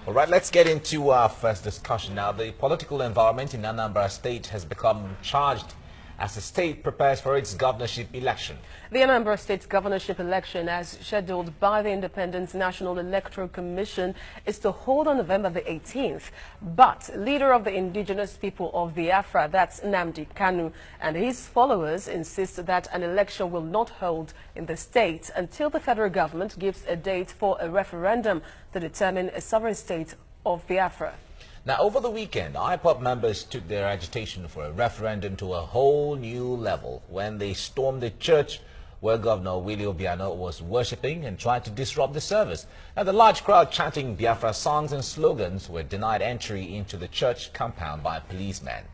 All right, let's get into our first discussion now. The political environment in Anambra State has become charged as the state prepares for its governorship election. The Anambra State's governorship election, as scheduled by the Independent National Electoral Commission, is to hold on November the 18th. But leader of the indigenous people of Biafra, that's Anambra, and his followers insist that an election will not hold in the state until the federal government gives a date for a referendum to determine a sovereign state of Biafra. Now, over the weekend, IPOP members took their agitation for a referendum to a whole new level when they stormed the church where Governor Obiano was worshipping and tried to disrupt the service. Now, the large crowd chanting Biafra songs and slogans were denied entry into the church compound by policemen.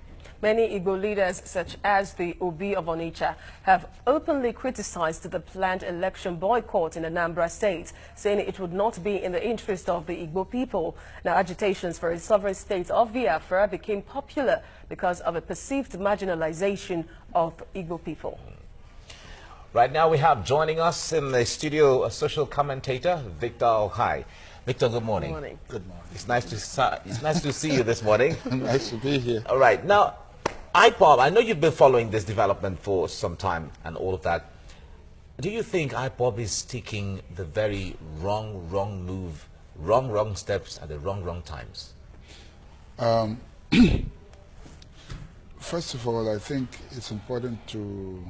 Many Igbo leaders, such as the Obi of Onitsha, have openly criticized the planned election boycott in Anambra State, saying it would not be in the interest of the Igbo people. Now, agitations for a sovereign state of Biafra became popular because of a perceived marginalization of Igbo people. Right now, we have joining us in the studio a social commentator, Victor Ohai. Victor, good morning. Good morning. Good morning. It's nice to see you this morning. Nice to be here. All right. Now, IPOP, I know you've been following this development for some time and all of that. Do you think IPOP is taking the very wrong move, wrong steps at the wrong times? First of all, I think it's important to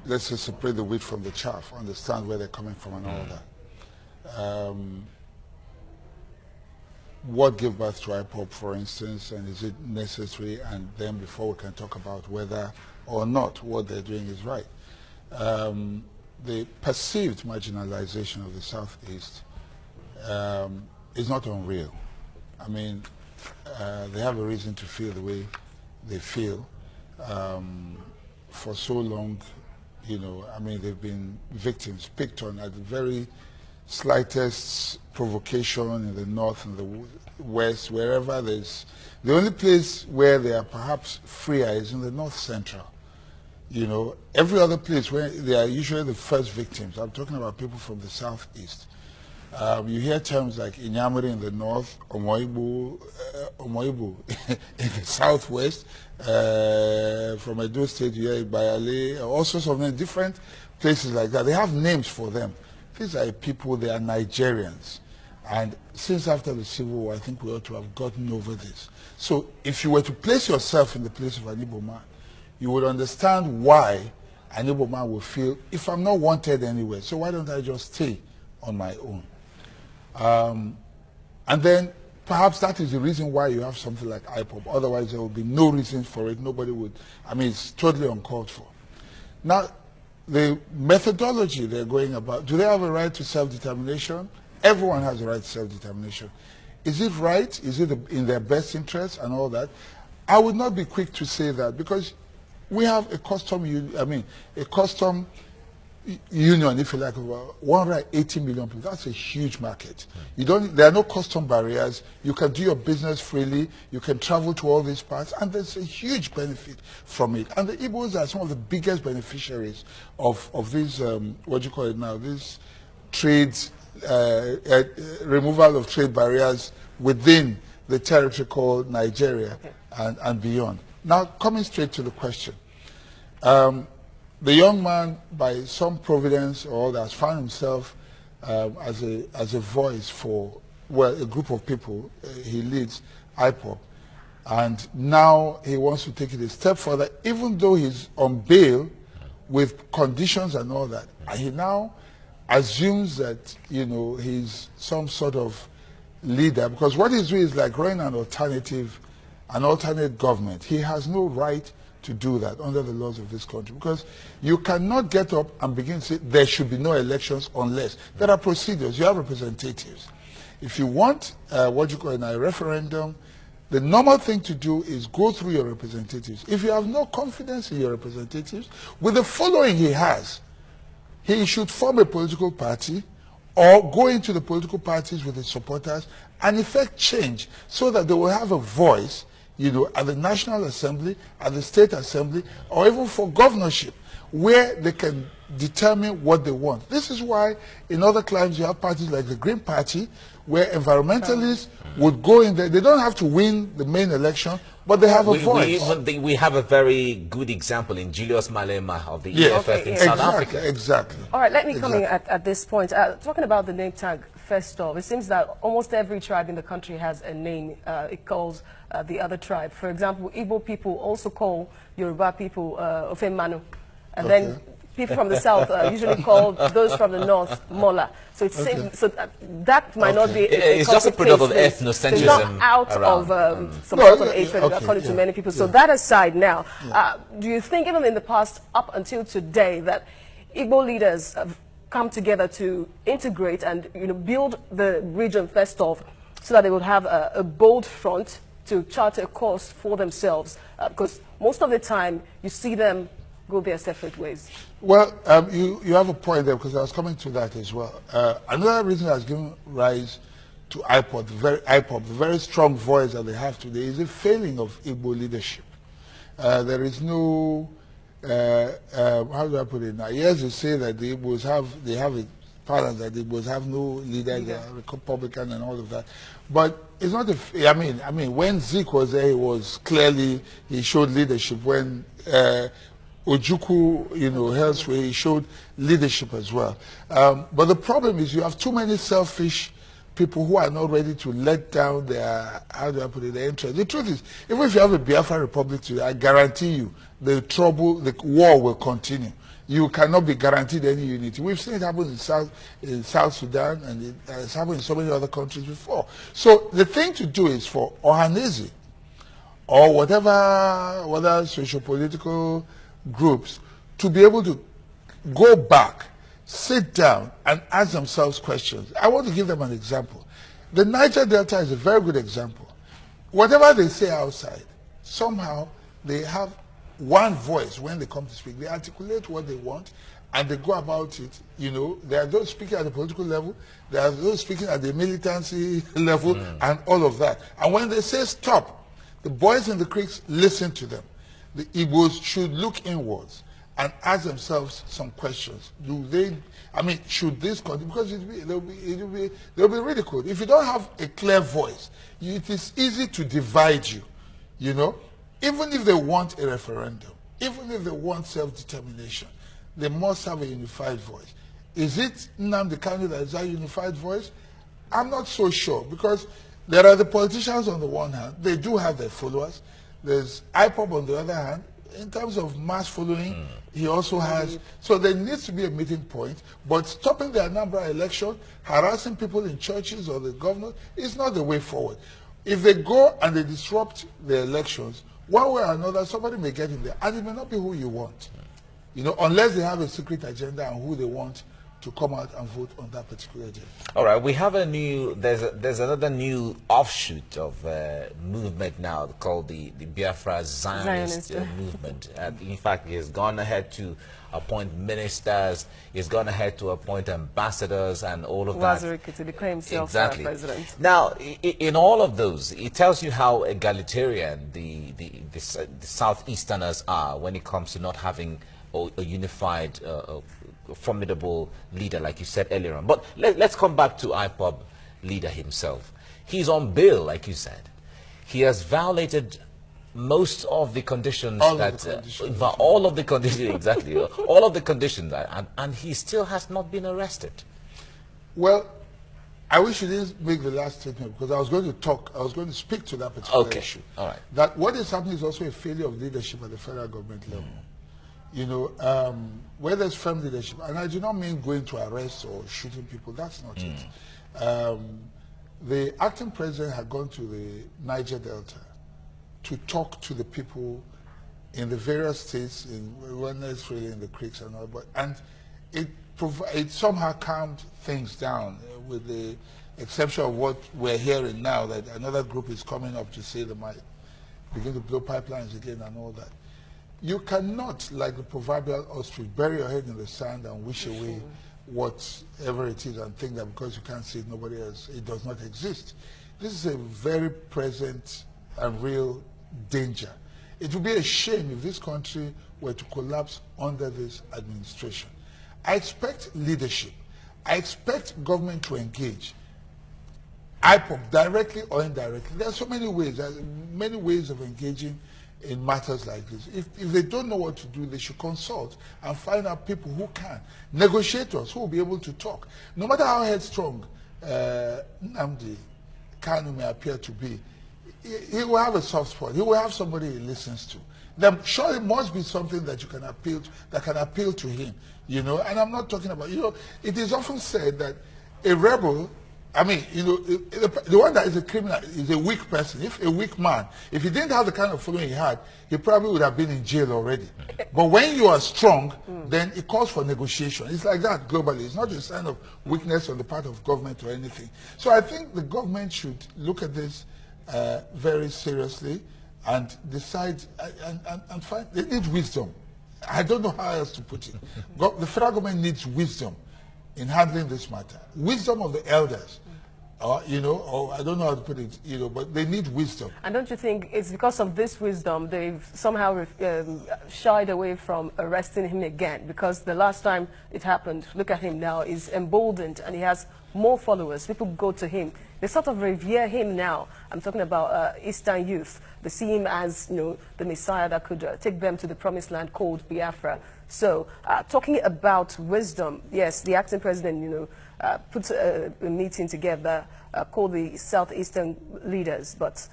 let's just separate the wheat from the chaff, understand where they're coming from and all that. What gave birth to IPOP, for instance, and is it necessary? And then before we can talk about whether or not what they're doing is right. The perceived marginalization of the Southeast is not unreal. I mean, they have a reason to feel the way they feel. For so long, you know, I mean, they've been victims, picked on at the very slightest provocation in the north and the west, wherever there's... The only place where they are perhaps freer is in the north central. You know, every other place where they are usually the first victims. I'm talking about people from the southeast. You hear terms like Inyamiri in the north, Omoibu in the southwest, from Edo State, you hear Bayale, all sorts of different places like that. They have names for them. These are people, they are Nigerians. And since after the Civil War, I think we ought to have gotten over this. So if you were to place yourself in the place of an Igbo man, you would understand why an Igbo man would feel, if I'm not wanted anywhere, so why don't I just stay on my own? And then perhaps that is the reason why you have something like IPOP. Otherwise, there would be no reason for it. Nobody would. I mean, it's totally uncalled for. Now, the methodology they're going about, do they have a right to self-determination? Everyone has a right to self-determination. Is it right? Is it in their best interest and all that? I would not be quick to say that because we have a custom union, if you like, of 180 million people. That's a huge market. There are no custom barriers. You can do your business freely. You can travel to all these parts, and there's a huge benefit from it. And the Igbos are some of the biggest beneficiaries of these, what do you call it now, these trades, removal of trade barriers within the territory called Nigeria and beyond. Now, coming straight to the question. The young man, by some providence or that, has found himself as a voice for, well, a group of people. He leads IPOP. And now he wants to take it a step further, even though he's on bail with conditions and all that. And he now assumes that, you know, he's some sort of leader, because what he's doing is like running an alternate government. He has no right to do that under the laws of this country, because you cannot get up and begin to say there should be no elections unless there are procedures. You have representatives. If you want what you call a referendum, the normal thing to do is go through your representatives. If you have no confidence in your representatives, with the following he has, he should form a political party or go into the political parties with his supporters and effect change so that they will have a voice, you know, at the National Assembly, at the State Assembly, or even for governorship, where they can determine what they want. This is why in other climes you have parties like the Green Party, where environmentalists would go in there. They don't have to win the main election, but they have a voice. We have a very good example in Julius Malema of the Yes. EFF in South Exactly, Africa. exactly. All right, let me come in at this point. Talking about the name tag Festive, it seems that almost every tribe in the country has a name it calls the other tribe. For example, Igbo people also call Yoruba people Ofemanu. And then people from the south usually call those from the north Mola. So it's so that might not be. It's just a product of ethnocentrism. It's not out of some sort of hatred according to many people. So that aside, now, do you think even in the past, up until today, that Igbo leaders have come together to integrate and build the region first off, so that they would have a bold front to chart a course for themselves? Because most of the time you see them go their separate ways. Well, you have a point there, because I was coming to that as well. Another reason that's given rise to IPOB, the very strong voice that they have today, is the failing of Igbo leadership. There is no, how do I put it now? Yes, you say that the Igbos have a pattern that the Igbos have no leader, they are Republican and all of that. But it's not I mean, when Zeke was there, he showed leadership. When Ojukwu, elsewhere, he showed leadership as well. But the problem is you have too many selfish people who are not ready to let down their, how do I put it, their interest. The truth is, even if you have a Biafra Republic today, I guarantee you the war will continue. You cannot be guaranteed any unity. We've seen it happen in South Sudan, and it's happened in so many other countries before. So the thing to do is for Ohanese, or whatever socio-political groups, to be able to go back, sit down, and ask themselves questions. I want to give them an example. The Niger Delta is a very good example. Whatever they say outside, somehow they have one voice when they come to speak. They articulate what they want, and they go about it. There are those speaking at the political level, there are those speaking at the militancy level, and all of that. And when they say stop, the boys in the creeks listen to them. The Igbos should look inwards and ask themselves some questions. Should this continue? Because they'll be ridiculed. If you don't have a clear voice, it is easy to divide you, Even if they want a referendum, even if they want self-determination, they must have a unified voice. Is it Nnamdi Kanu that is that unified voice? I'm not so sure, because there are the politicians on the one hand, they do have their followers. There's IPOB on the other hand. In terms of mass following, he also has. So there needs to be a meeting point. But stopping the Anambra election, harassing people in churches or the governor, is not the way forward. If they go and they disrupt the elections, one way or another, somebody may get in there, and it may not be who you want. Unless they have a secret agenda and who they want to come out and vote on that particular day. All right, we have there's another new offshoot of movement now called the Biafra Zionist movement. In fact, he has gone ahead to appoint ministers, he's gone ahead to appoint ambassadors and all of that. To declare himself exactly. president. Now, in all of those, it tells you how egalitarian the Southeasterners are when it comes to not having a unified formidable leader, like you said earlier on. But let's come back to IPOB leader himself. He's on bail, like you said. He has violated most of the conditions all of the conditions, exactly, all of the conditions, and he still has not been arrested. Well, I wish you didn't make the last statement, because I was going to speak to that particular issue. All right. That what is happening is also a failure of leadership at the federal government level. Where there's firm leadership, and I do not mean going to arrest or shooting people, that's not it. The acting president had gone to the Niger Delta to talk to the people in the various states, not necessarily in the creeks and all, and it somehow calmed things down, with the exception of what we're hearing now, that another group is coming up to say they might begin to blow pipelines again and all that. You cannot, like the proverbial ostrich, bury your head in the sand and wish away whatever it is and think that because you can't see it, nobody else, it does not exist. This is a very present and real danger. It would be a shame if this country were to collapse under this administration. I expect leadership. I expect government to engage. IPOB, directly or indirectly. There are so many ways. There are many ways of engaging in matters like this. If they don't know what to do, they should consult and find out people who can. Negotiators who will be able to talk. No matter how headstrong Nnamdi Kanu may appear to be, he will have a soft spot. He will have somebody he listens to. There surely must be something that you can appeal to, that can appeal to him, you know. And I'm not talking about, you know, it is often said that a rebel, I mean, you know, the one that is a criminal is a weak person. If a weak man, if he didn't have the kind of following he had, he probably would have been in jail already. But when you are strong, then it calls for negotiation. It's like that globally. It's not a sign of weakness on the part of government or anything. So I think the government should look at this very seriously and decide and find, they need wisdom. I don't know how else to put it. The federal government needs wisdom in handling this matter. Wisdom of the elders, you know, or I don't know how to put it, you know, but they need wisdom. And don't you think it's because of this wisdom they've somehow shied away from arresting him again? Because the last time it happened, look at him now, he's emboldened and he has more followers. People go to him. They sort of revere him now. I'm talking about Eastern youth. They see him as, you know, the Messiah that could take them to the promised land called Biafra. So, talking about wisdom, yes, the acting president, you know, put a meeting together, called the Southeastern leaders, but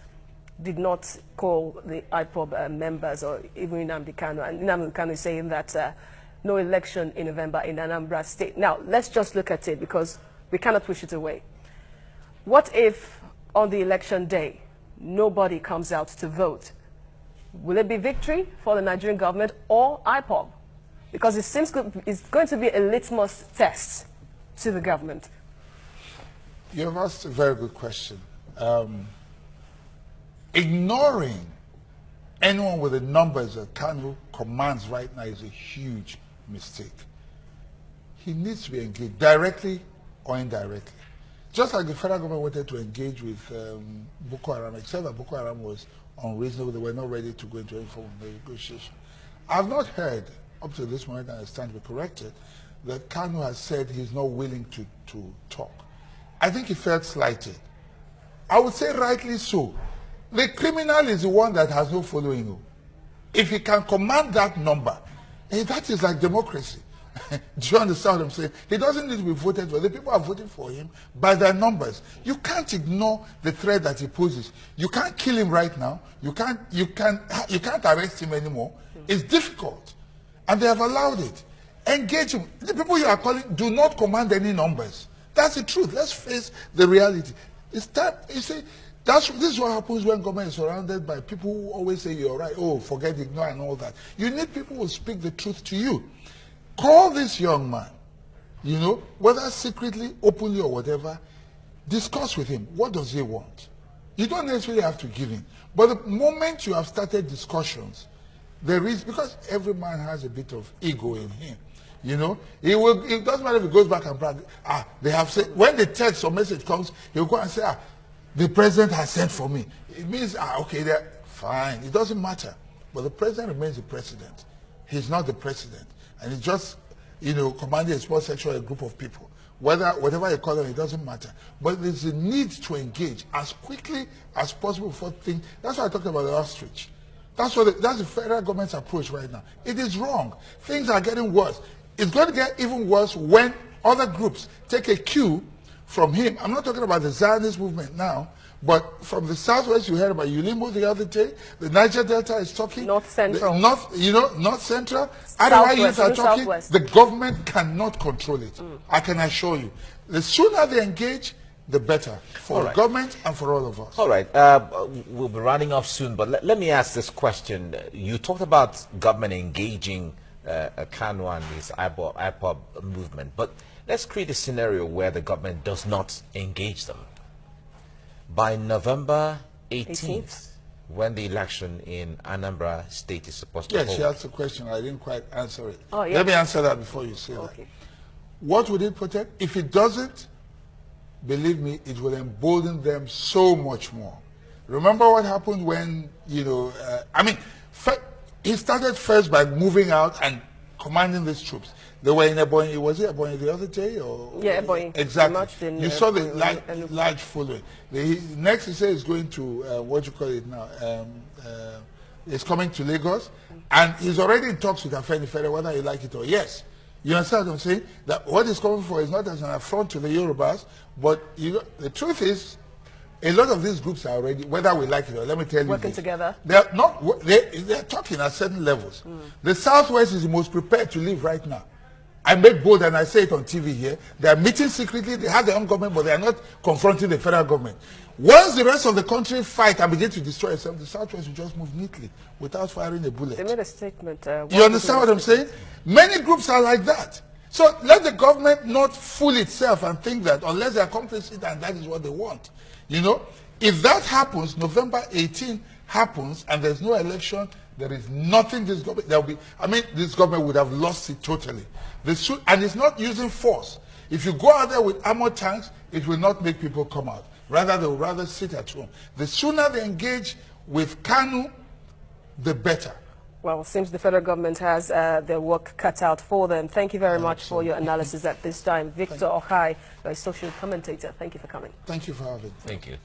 did not call the IPOB members or even Nnamdi Kanu. And Nnamdi Kanu is saying that no election in November in Anambra State. Now, let's just look at it because we cannot push it away. What if on the election day, nobody comes out to vote? Will it be victory for the Nigerian government or IPOB? Because it seems it's going to be a litmus test to the government. You have asked a very good question. Ignoring anyone with the numbers that Kanu commands right now is a huge mistake. He needs to be engaged directly or indirectly. Just like the federal government wanted to engage with Boko Haram, except that Boko Haram was unreasonable, they were not ready to go into any form of negotiation. I've not heard, up to this moment, and I stand to be corrected, that Kanu has said he's not willing to talk. I think he felt slighted. I would say rightly so. The criminal is the one that has no following. If he can command that number, that is like democracy. Do you understand what I'm saying? He doesn't need to be voted for. The people are voting for him by their numbers. You can't ignore the threat that he poses. You can't kill him right now. You can't arrest him anymore. It's difficult. And they have allowed it. Engage him. The people you are calling do not command any numbers. That's the truth. Let's face the reality. It's time, you see, this is what happens when government is surrounded by people who always say you're right. Oh, forget, ignore and all that. You need people who speak the truth to you. Call this young man, you know, whether secretly, openly, or whatever, discuss with him. What does he want? You don't necessarily have to give him. But the moment you have started discussions, there is, because every man has a bit of ego in him, you know, it doesn't matter if he goes back and brag. They have said, when the text or message comes, he'll go and say, the president has sent for me. It means, okay, they're fine. It doesn't matter. But the president remains the president. He's not the president. And he just, you know, commanded a small section, a group of people. Whatever you call them, it doesn't matter. But there's a need to engage as quickly as possible for things. That's why I talked about the ostrich. That's the federal government's approach right now. It is wrong. Things are getting worse. It's going to get even worse when other groups take a cue from him. I'm not talking about the Zionist movement now, but from the southwest, you heard about Ulimbo the other day. The Niger Delta is talking. North Central. North Central. Otherwise, youth are talking. Southwest. The government cannot control it. I can assure you. The sooner they engage, the better for the government and for all of us. All right. We'll be running off soon, but let me ask this question. You talked about government engaging Kanu and his IPOB movement, but let's create a scenario where the government does not engage them. By November 18th, when the election in Anambra State is supposed to hold. Yes, she asked a question. I didn't quite answer it. Oh, yeah. Let me answer that before you say that. What would it protect? If it doesn't, believe me, it will embolden them so much more. Remember what happened when, you know, he started first by moving out and commanding these troops. They were in Ebonyi. Was it Ebonyi the other day? Or, yeah, Ebonyi. Exactly. You saw the large following. Next, he says he's going to, what you call it now, he's coming to Lagos. And he's already in talks with Afenifere, whether you like it or yes. You understand what I'm saying? That what he's coming for is not as an affront to the Yorubas, but you know, the truth is, a lot of these groups are already, whether we like it or, let me tell you, working together. They're not. They're talking at certain levels. The Southwest is the most prepared to live right now. I make bold and I say it on TV here. They are meeting secretly. They have their own government, but they are not confronting the federal government. Once the rest of the country fight and begin to destroy itself, the Southwest will just move neatly without firing a bullet. They made a statement. You understand what I'm saying? Many groups are like that. So let the government not fool itself and think that unless they accomplish it and that is what they want. You know, if that happens, November 18 happens and there's no election, there is nothing this government, there will be, I mean, this government would have lost it totally. And it's not using force. If you go out there with armored tanks, it will not make people come out. Rather, they will rather sit at home. The sooner they engage with KANU, the better. Well, it seems the federal government has their work cut out for them. Thank you very much for your analysis at this time. Victor Okai, a social commentator, thank you for coming. Thank you for having me. Thank you.